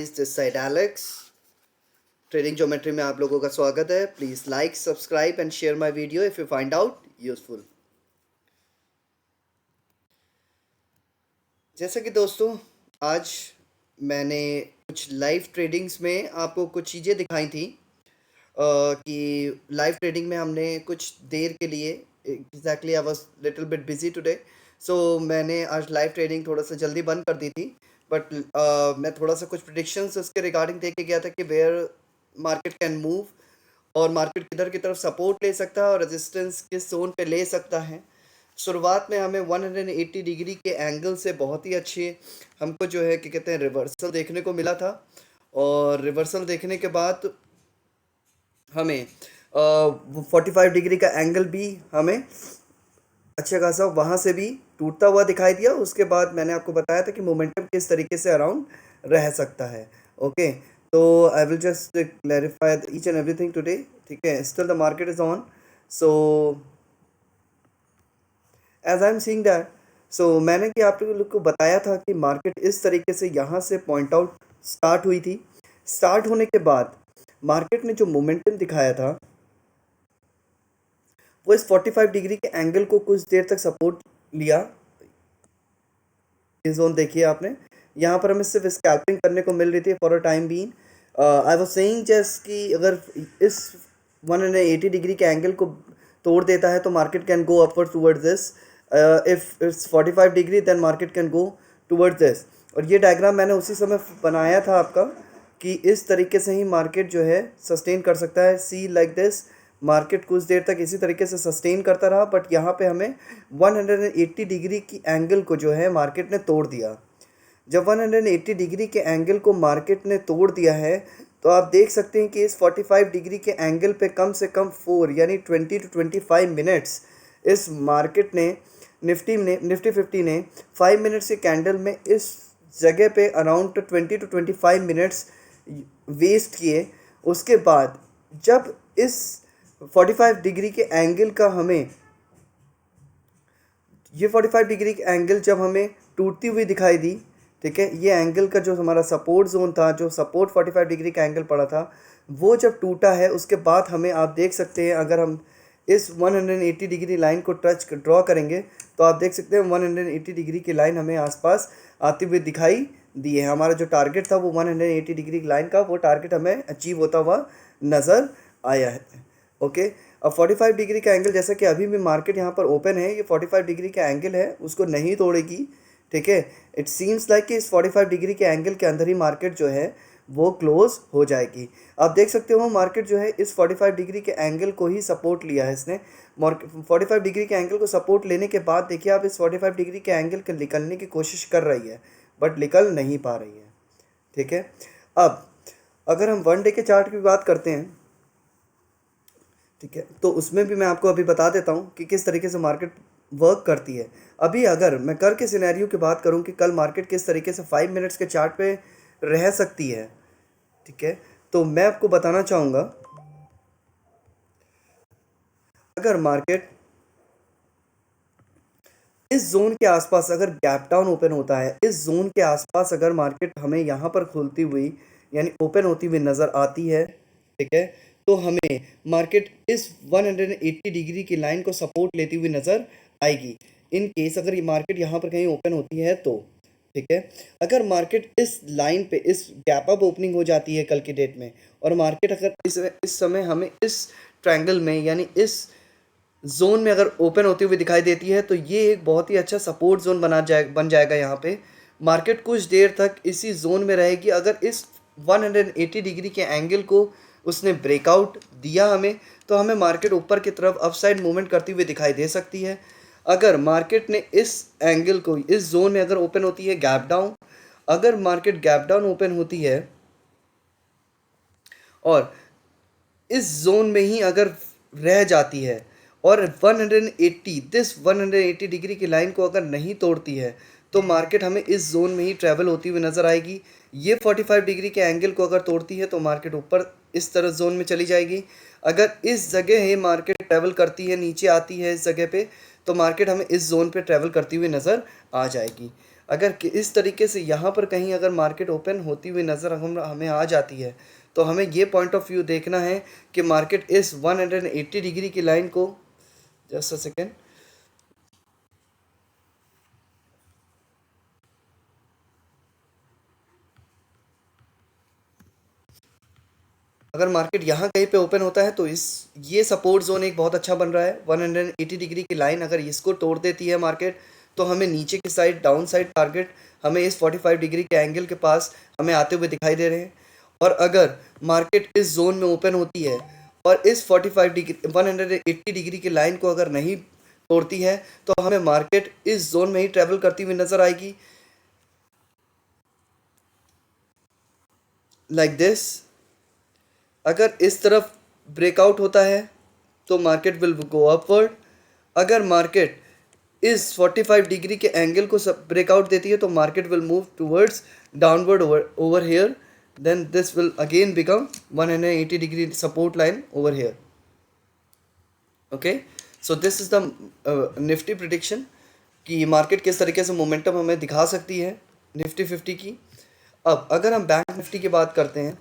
This side Alex trading geometry में आप लोगों का स्वागत है। Please like subscribe and share my video if you find out useful. जैसा कि दोस्तों, आज मैंने कुछ लाइव ट्रेडिंग्स में आपको कुछ चीज़ें दिखाई थी कि लाइव ट्रेडिंग में हमने कुछ देर के लिए exactly I was little bit busy today, so मैंने आज लाइव ट्रेडिंग थोड़ा सा जल्दी बंद कर दी थी। बट मैं थोड़ा सा कुछ प्रिडिक्शंस उसके रिगार्डिंग दे के गया था कि वेयर मार्केट कैन मूव और मार्केट किधर की तरफ सपोर्ट ले सकता है और रेजिस्टेंस किस जोन पे ले सकता है। शुरुआत में हमें 180 डिग्री के एंगल से बहुत ही अच्छे हमको जो है कि कहते हैं रिवर्सल देखने को मिला था। और रिवर्सल देखने के बाद हमें 45 डिग्री का एंगल भी हमें अच्छा खासा वहाँ से भी टूटता हुआ दिखाई दिया। उसके बाद मैंने आपको बताया था कि मोमेंटम किस तरीके से अराउंड रह सकता है। ओके, तो I will just clarify each and everything today. ठीक है, still the market is on, so as I am seeing that, so मैंने कि आप लोग को बताया था कि मार्केट इस तरीके से यहाँ से पॉइंट आउट स्टार्ट हुई थी। स्टार्ट होने के बाद मार्केट ने जो मोमेंटम दिखाया था वो इस 45 डिग्री के एंगल को कुछ देर तक सपोर्ट लिया। ये जोन देखिए आपने, यहाँ पर हमें सिर्फ स्कैल्पिंग करने को मिल रही थी for a time being. I was saying just कि अगर इस 180 डिग्री के एंगल को तोड़ देता है तो market can go upward towards this. If it's 45 degree then market can go towards this. और ये डायग्राम मैंने उसी समय बनाया था आपका कि इस तरीके से ही मार्केट जो है सस्टेन कर सकता है। सी लाइक दिस, मार्केट कुछ देर तक इसी तरीके से सस्टेन करता रहा, बट यहाँ पे हमें 180 डिग्री की एंगल को जो है मार्केट ने तोड़ दिया। जब 180 डिग्री के एंगल को मार्केट ने तोड़ दिया है तो आप देख सकते हैं कि इस 45 डिग्री के एंगल पे कम से कम 4 यानी 20 to 25 मिनट्स इस मार्केट ने निफ्टी 50 ने 5 मिनट्स के कैंडल में इस जगह पे अराउंड 20 to 25 मिनट्स वेस्ट किए। उसके बाद जब इस 45 डिग्री के एंगल का हमें ये 45 डिग्री की एंगल जब हमें टूटती हुई दिखाई दी, ठीक है, ये एंगल का जो हमारा सपोर्ट जोन था, जो सपोर्ट 45 डिग्री का एंगल पड़ा था, वो जब टूटा है उसके बाद हमें आप देख सकते हैं, अगर हम इस 180 डिग्री लाइन को ड्रॉ करेंगे तो आप देख सकते हैं 180 डिग्री की लाइन हमें आसपास आती हुई दिखाई दी है। हमारा जो टारगेट था वो 180 डिग्री की लाइन का, वो टारगेट हमें अचीव होता हुआ नज़र आया है। ओके, अब 45 डिग्री का एंगल, जैसा कि अभी भी मार्केट यहाँ पर ओपन है, ये 45 डिग्री का एंगल है, उसको नहीं तोड़ेगी। ठीक है, इट सीम्स लाइक कि इस 45 डिग्री के एंगल के अंदर ही मार्केट जो है वो क्लोज हो जाएगी। आप देख सकते हो मार्केट जो है इस 45 डिग्री के एंगल को ही सपोर्ट लिया है इसने। 45 डिग्री के एंगल को सपोर्ट लेने के बाद देखिए आप, इस 45 डिग्री के एंगल के निकलने की कोशिश कर रही है बट निकल नहीं पा रही है। ठीक है, अब अगर हम 1 डे के चार्ट की बात करते हैं, ठीक है, तो उसमें भी मैं आपको अभी बता देता हूँ कि किस तरीके से मार्केट वर्क करती है। अभी अगर मैं कल के सिनेरियो की बात करूँ कि कल मार्केट किस तरीके से 5 मिनट्स के चार्ट पे रह सकती है, ठीक है, तो मैं आपको बताना चाहूँगा, अगर मार्केट इस जोन के आसपास अगर गैप डाउन ओपन होता है, इस जोन के आसपास अगर मार्केट हमें यहाँ पर खुलती हुई यानी ओपन होती हुई नज़र आती है, ठीक है, तो हमें मार्केट इस 180 डिग्री की लाइन को सपोर्ट लेती हुई नज़र आएगी। इन केस अगर ये मार्केट यहाँ पर कहीं ओपन होती है तो, ठीक है, अगर मार्केट इस लाइन पे इस गैप अप ओपनिंग हो जाती है कल की डेट में, और मार्केट अगर इस समय हमें इस ट्रायंगल में यानी इस जोन में अगर ओपन होती हुई दिखाई देती है तो ये एक बहुत ही अच्छा सपोर्ट जोन बन जाएगा। यहाँ पे मार्केट कुछ देर तक इसी जोन में रहेगी। अगर इस 180 डिग्री के एंगल को उसने ब्रेकआउट दिया हमें, तो हमें मार्केट ऊपर की तरफ अपसाइड मूवमेंट करती हुई दिखाई दे सकती है। अगर मार्केट ने इस एंगल को इस जोन में अगर ओपन होती है गैप डाउन, अगर मार्केट गैप डाउन ओपन होती है और इस जोन में ही अगर रह जाती है और 180 डिग्री की लाइन को अगर नहीं तोड़ती है तो मार्केट हमें इस जोन में ही ट्रैवल होती हुई नज़र आएगी। ये 45 डिग्री के एंगल को अगर तोड़ती है तो मार्केट ऊपर इस तरह जोन में चली जाएगी। अगर इस जगह है मार्केट ट्रैवल करती है, नीचे आती है इस जगह पे, तो मार्केट हमें इस जोन पे ट्रैवल करती हुई नज़र आ जाएगी। अगर इस तरीके से यहाँ पर कहीं अगर मार्केट ओपन होती हुई नज़र हमें आ जाती है, तो हमें ये पॉइंट ऑफ व्यू देखना है कि मार्केट इस 180 डिग्री की लाइन को, जस्ट अ सेकेंड, अगर मार्केट यहाँ कहीं पे ओपन होता है तो ये सपोर्ट जोन एक बहुत अच्छा बन रहा है। 180 डिग्री की लाइन अगर इसको तोड़ देती है मार्केट, तो हमें नीचे की साइड डाउन साइड टारगेट हमें इस 45 डिग्री के एंगल के पास हमें आते हुए दिखाई दे रहे हैं। और अगर मार्केट इस जोन में ओपन होती है और इस 45 डिग्री 180 डिग्री की लाइन को अगर नहीं तोड़ती है, तो हमें मार्केट इस जोन में ही ट्रेवल करती हुई नज़र आएगी, लाइक दिस। अगर इस तरफ ब्रेकआउट होता है तो मार्केट विल गो अपवर्ड। अगर मार्केट इस 45 डिग्री के एंगल को ब्रेकआउट देती है तो market will move towards downward over here, then this will again become 180 degree support line over here. Okay, so this is the Nifty prediction कि market किस तरीके से मोमेंटम हमें दिखा सकती है निफ्टी 50 की। अब अगर हम बैंक निफ्टी की बात करते हैं,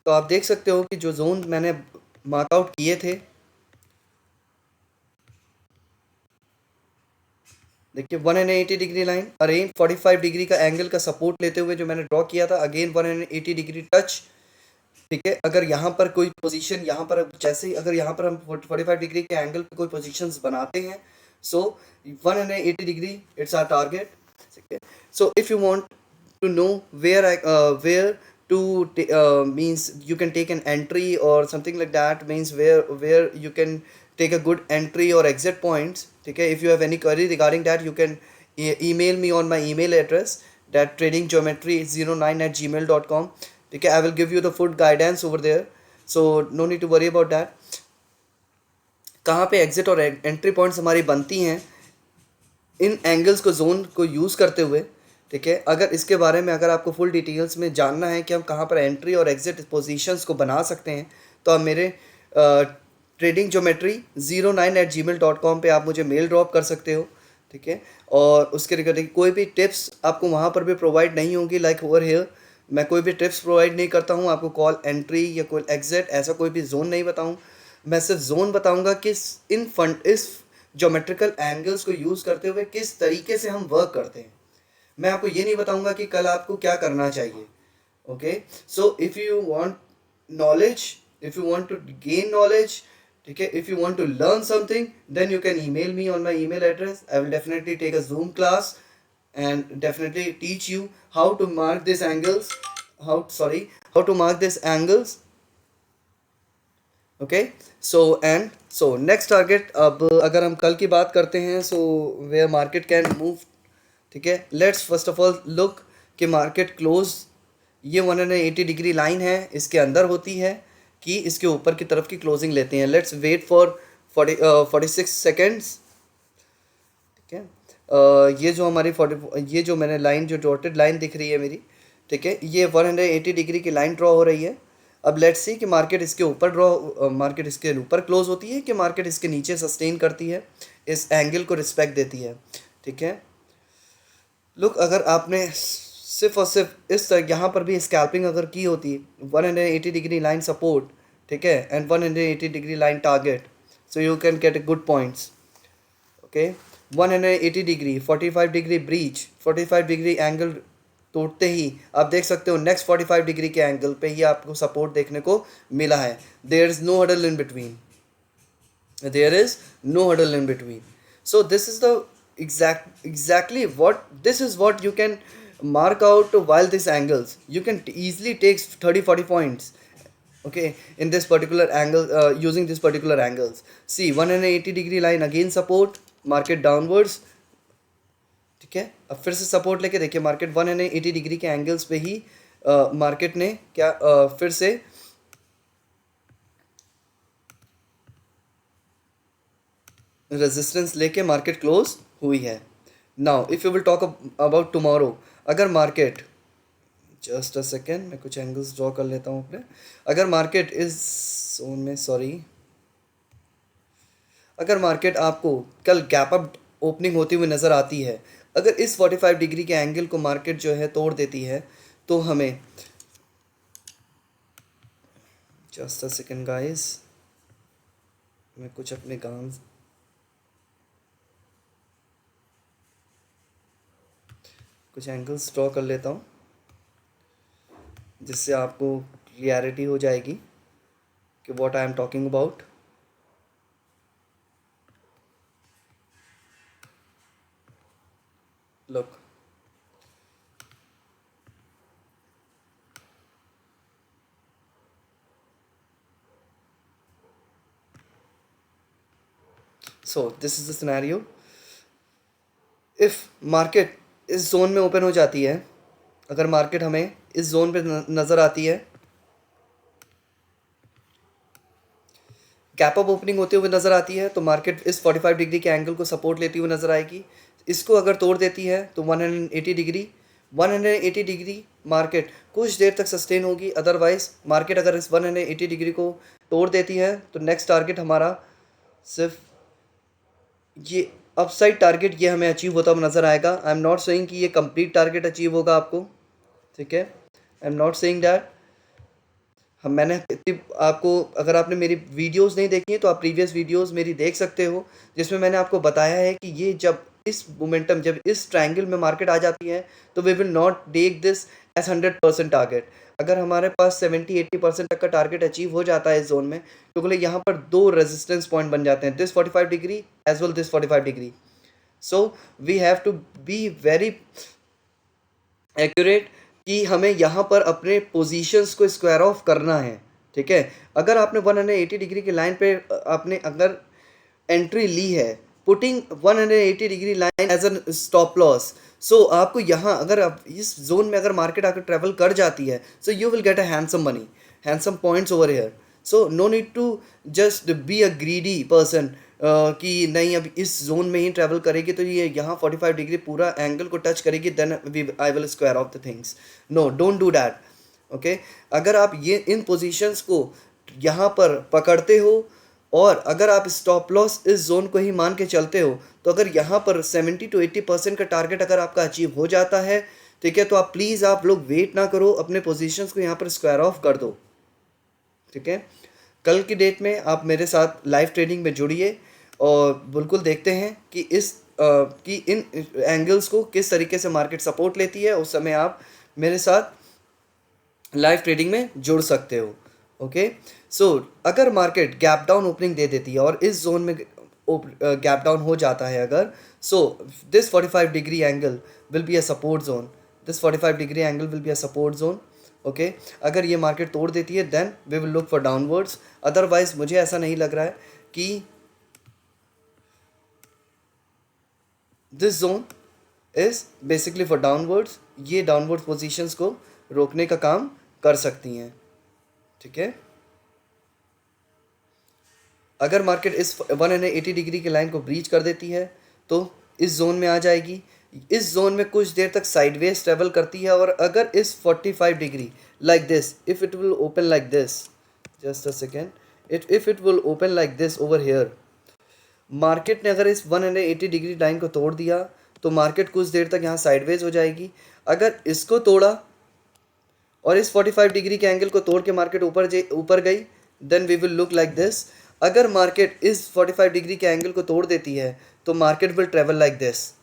तो आप देख सकते हो कि जो जोन मैंने मार्कआउट किए थे, देखिए 180 डिग्री लाइन अरेंज 45 डिग्री का एंगल का सपोर्ट लेते हुए जो मैंने ड्रॉ किया था, अगेन 180 डिग्री टच। ठीक है, अगर यहाँ पर कोई पोजीशन, यहाँ पर जैसे ही अगर यहाँ पर हम 45 डिग्री के एंगल पे कोई पोजीशंस बनाते हैं, सो 180 डिग्री इट्स आवर टारगेट। ठीक है, so if you want to know where to means you can take an entry or something like that, means where you can take a good entry or exit points. ठीक है, if you have any query regarding that, you can email me on my email address, that tradinggeometry09@gmail.com. ठीक है, I will give you the full guidance over there, so no need to worry about that. कहाँ पे exit और entry points हमारी बनती हैं इन angles को, zone को यूज़ करते हुए। ठीक है, अगर इसके बारे में अगर आपको फुल डिटेल्स में जानना है कि हम कहाँ पर एंट्री और एग्जिट पोजीशंस को बना सकते हैं, तो आप मेरे ट्रेडिंग ज्योमेट्री 09@gmail.com पे आप मुझे मेल ड्रॉप कर सकते हो। ठीक है, और उसके रिगार्डिंग कोई भी टिप्स आपको वहाँ पर भी प्रोवाइड नहीं होंगी, लाइक ओवर हेयर मैं कोई भी टिप्स प्रोवाइड नहीं करता हूँ आपको, कॉल एंट्री या कोई एग्जिट ऐसा कोई भी जोन नहीं बताऊँ। मैं सिर्फ जोन बताऊँगा कि इस ज्योमेट्रिकल एंगल्स को यूज़ करते हुए किस तरीके से हम वर्क करते हैं। मैं आपको ये नहीं बताऊंगा कि कल आपको क्या करना चाहिए। Okay, so if you want knowledge, if you want to gain knowledge, ठीक है, if you want to learn something, then you can email me on my email address. I will definitely take a Zoom class and definitely teach you how to mark these angles, how to mark these angles. Okay, so next target, अब अगर हम कल की बात करते हैं, so where market can move. ठीक है, let's first of all look कि मार्केट क्लोज ये 180 डिग्री लाइन है, इसके अंदर होती है कि इसके ऊपर की तरफ की क्लोजिंग लेते हैं। Let's wait for 46 seconds. ठीक है, ये जो हमारी 40, ये जो मैंने लाइन, जो डॉटेड लाइन दिख रही है मेरी, ठीक है, ये 180 डिग्री की लाइन ड्रॉ हो रही है। अब लेट्स सी कि मार्केट इसके ऊपर मार्केट इसके ऊपर क्लोज होती है कि मार्केट इसके नीचे सस्टेन करती है, इस एंगल को रिस्पेक्ट देती है। ठीक है, लुक, अगर आपने सिर्फ और सिर्फ इस यहाँ पर भी स्कैल्पिंग अगर की होती 180 डिग्री लाइन सपोर्ट, ठीक है, and 180 degree line target, so you can get a good points. Okay, 180 degree 45 degree breach, 45 degree angle तोड़ते ही आप देख सकते हो नेक्स्ट 45 डिग्री के एंगल पे ही आपको सपोर्ट देखने को मिला है। There is no hurdle in between, there is no huddle in between. So this is the exactly what, this is what you can mark out while these angles. You can easily take 30-40 points, okay, in this particular angle, using this particular angles. See 180 degree line again support, market downwards. ठीक है, अब फिर से support लेके देखिए market 180 degree के angles पे ही market ने क्या फिर से रेजिस्टेंस लेके मार्केट क्लोज हुई है। Now if you will talk about tomorrow, अगर मार्केट, जस्ट अ सेकेंड, मैं कुछ एंगल्स ड्रॉ कर लेता हूँ अपने। अगर मार्केट इस जोन में, सॉरी, अगर मार्केट आपको कल गैप अप ओपनिंग होती हुई नज़र आती है, अगर इस 45 डिग्री के एंगल को मार्केट जो है तोड़ देती है, तो हमें जस्ट अ सेकेंड गाइस, मैं कुछ अपने काम कुछ एंगल्स ड्रॉ कर लेता हूँ जिससे आपको क्लियरिटी हो जाएगी कि what I am talking about. Look, so this is the scenario. If market इस जोन में ओपन हो जाती है, अगर मार्केट हमें इस जोन पे नज़र आती है, गैप अप ओपनिंग होते हुए नज़र आती है, तो मार्केट इस 45 डिग्री के एंगल को सपोर्ट लेती हुई नज़र आएगी। इसको अगर तोड़ देती है तो 180 डिग्री मार्केट कुछ देर तक सस्टेन होगी। अदरवाइज मार्केट अगर इस 180 डिग्री को तोड़ देती है तो नेक्स्ट टारगेट हमारा सिर्फ ये अपसाइड टारगेट, ये हमें अचीव होता हुआ नज़र आएगा। आई एम नॉट सेइंग कि ये कंप्लीट टारगेट अचीव होगा आपको, ठीक है, I am not saying that. हम मैंने आपको, अगर आपने मेरी वीडियोस नहीं देखी हैं तो आप प्रीवियस वीडियोस मेरी देख सकते हो, जिसमें मैंने आपको बताया है कि ये जब इस मोमेंटम, जब इस ट्रायंगल में मार्केट आ जाती है तो we will not take this as 100% target. अगर हमारे पास 70-80% तक का टारगेट अचीव हो जाता है इस जोन में, तो बोले यहाँ पर दो रेजिस्टेंस पॉइंट बन जाते हैं, this 45 degree as well this 45 degree. So we have to be very accurate कि हमें यहाँ पर अपने पोजीशंस को स्क्वायर ऑफ करना है, ठीक है। अगर आपने 180 डिग्री की लाइन पे आपने अगर एंट्री ली है, putting 180 degree line as a stop loss, so आपको यहाँ अगर आप इस जोन में अगर मार्केट आकर ट्रेवल कर जाती है, so you will get a handsome money, handsome points over here. So no need to just be a greedy person कि नहीं अब इस जोन में ही ट्रैवल करेगी तो ये यहाँ 45 डिग्री पूरा एंगल को टच करेगी, then I will square off the things. No, don't do that, okay. अगर आप ये इन पोजीशंस को यहाँ पर पकड़ते हो और अगर आप स्टॉप लॉस इस जोन को ही मान के चलते हो, तो अगर यहाँ पर 70-80% का टारगेट अगर आपका अचीव हो जाता है, ठीक है, तो आप प्लीज़ आप लोग वेट ना करो, अपने पोजीशंस को यहाँ पर स्क्वायर ऑफ कर दो, ठीक है। कल की डेट में आप मेरे साथ लाइव ट्रेडिंग में जुड़िए और बिल्कुल देखते हैं कि कि इन एंगल्स को किस तरीके से मार्केट सपोर्ट लेती है। उस समय आप मेरे साथ लाइव ट्रेडिंग में जुड़ सकते हो, ओके। सो अगर मार्केट गैप डाउन ओपनिंग दे देती है और इस जोन में गैप डाउन हो जाता है अगर, so this 45 degree angle will be a support zone, this 45 degree angle will be a support zone, okay. अगर ये मार्केट तोड़ देती है then we will look for downwards. Otherwise मुझे ऐसा नहीं लग रहा है कि this zone is basically for downwards, ये डाउनवर्ड पोजीशंस को रोकने का काम कर सकती हैं, ठीक है। अगर मार्केट इस 180 डिग्री की लाइन को ब्रीच कर देती है तो इस जोन में आ जाएगी। इस जोन में कुछ देर तक साइडवेज ट्रेवल करती है और अगर इस 45 degree like this, if it will open like this, just a second, if it will open like this over here, market ने अगर इस 180 डिग्री लाइन को तोड़ दिया तो मार्केट कुछ देर तक यहाँ साइडवेज हो जाएगी। अगर इसको तोड़ा और इस 45 डिग्री के एंगल को तोड़ के मार्केट ऊपर गई, then we will look like this. अगर मार्केट इस 45 डिग्री के एंगल को तोड़ देती है तो market will travel like this,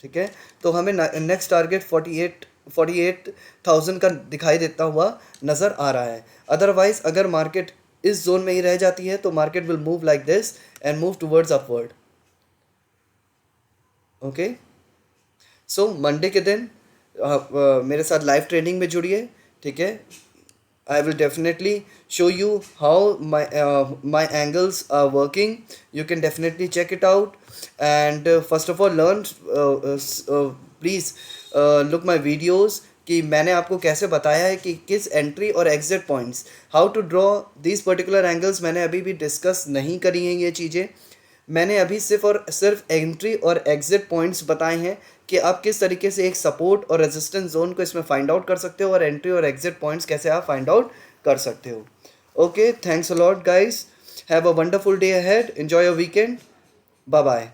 ठीक है। तो हमें नेक्स्ट टारगेट 48,000 का दिखाई देता हुआ नज़र आ रहा है। अदरवाइज अगर मार्केट इस जोन में ही रह जाती है तो market will move like this and move towards upward, okay. So Monday के दिन आप मेरे साथ लाइव ट्रेनिंग में जुड़िए, ठीक है। I will definitely show you how my angles are working. You can definitely check it out and first of all learn, please look my videos कि मैंने आपको कैसे बताया है कि किस एंट्री और exit points, how to draw these particular angles मैंने अभी भी डिस्कस नहीं करी हैं ये चीज़ें। मैंने अभी सिर्फ और सिर्फ एंट्री और एग्जिट पॉइंट्स बताए हैं कि आप किस तरीके से एक सपोर्ट और रेजिस्टेंस जोन को इसमें फाइंड आउट कर सकते हो और एंट्री और एग्जिट पॉइंट्स कैसे आप फाइंड आउट कर सकते हो, okay. Thanks a lot guys. Have a wonderful day ahead, enjoy your weekend, bye bye.